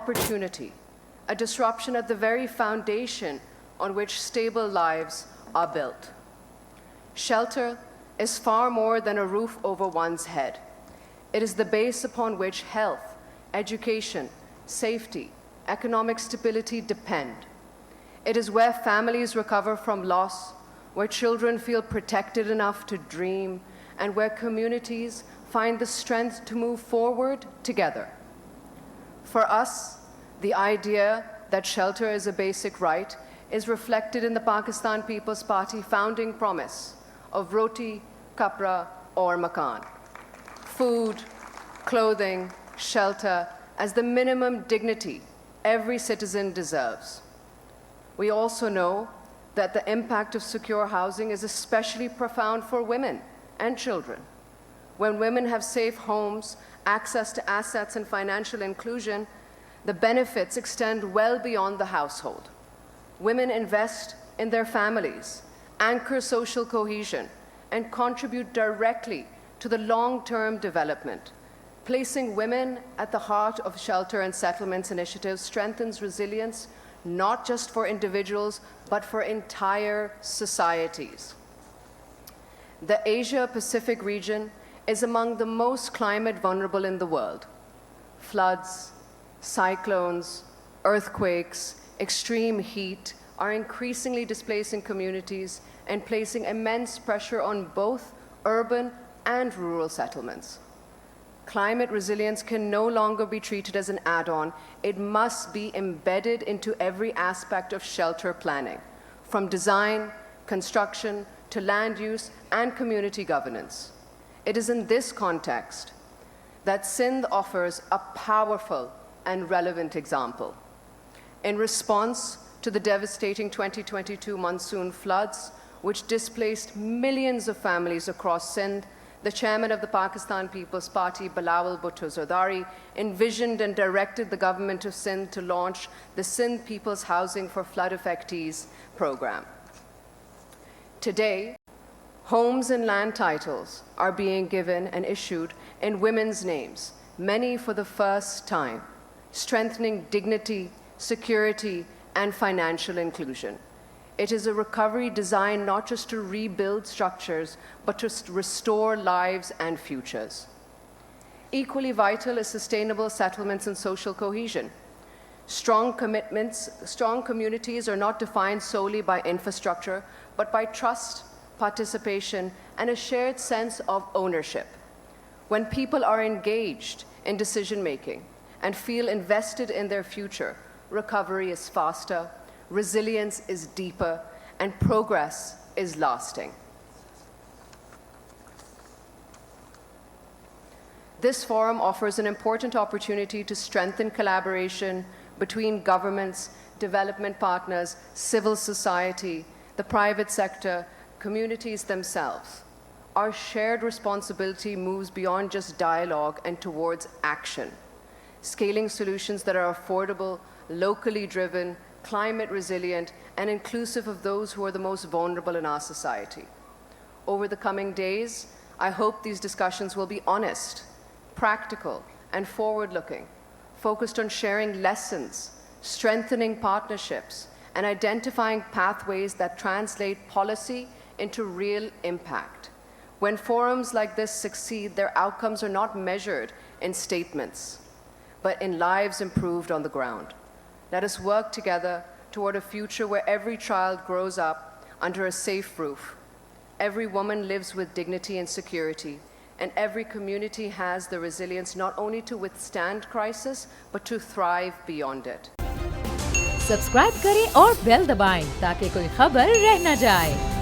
opportunity, a disruption at the very foundation on which stable lives are built. Shelter is far more than a roof over one's head. It is the base upon which health, education, safety, economic stability depend. It is where families recover from loss, where children feel protected enough to dream, and where communities find the strength to move forward together. For us, the idea that shelter is a basic right is reflected in the Pakistan People's Party founding promise of roti, kapra, or makan. Food, clothing, shelter as the minimum dignity every citizen deserves. We also know that the impact of secure housing is especially profound for women and children. When women have safe homes, access to assets, and financial inclusion, the benefits extend well beyond the household. Women invest in their families, anchor social cohesion, and contribute directly to the long-term development. Placing women at the heart of shelter and settlements initiatives strengthens resilience, not just for individuals, but for entire societies. The Asia-Pacific region is among the most climate vulnerable in the world. Floods, cyclones, earthquakes, extreme heat are increasingly displacing communities and placing immense pressure on both urban and rural settlements. Climate resilience can no longer be treated as an add-on. It must be embedded into every aspect of shelter planning, from design, construction, to land use and community governance. It is in this context that Sindh offers a powerful and relevant example. In response to the devastating 2022 monsoon floods, which displaced millions of families across Sindh, the chairman of the Pakistan People's Party, Bhutto Zardari, envisioned and directed the government of Sindh to launch the Sindh People's Housing for Flood Affectees program. Today, homes and land titles are being given and issued in women's names, many for the first time, strengthening dignity, security, and financial inclusion. It is a recovery designed not just to rebuild structures, but to restore lives and futures. Equally vital is sustainable settlements and social cohesion. Strong communities are not defined solely by infrastructure, but by trust, participation, and a shared sense of ownership. When people are engaged in decision-making and feel invested in their future, recovery is faster, resilience is deeper, and progress is lasting. This forum offers an important opportunity to strengthen collaboration between governments, development partners, civil society, the private sector, communities themselves. Our shared responsibility moves beyond just dialogue and towards action, scaling solutions that are affordable, locally driven, climate resilient, and inclusive of those who are the most vulnerable in our society. Over the coming days, I hope these discussions will be honest, practical, and forward-looking, focused on sharing lessons, strengthening partnerships, and identifying pathways that translate policy into real impact. When forums like this succeed, their outcomes are not measured in statements, but in lives improved on the ground. Let us work together toward a future where every child grows up under a safe roof, every woman lives with dignity and security, and every community has the resilience not only to withstand crisis, but to thrive beyond it. Subscribe करें और bell दबाएं ताकि कोई खबर रह न जाए।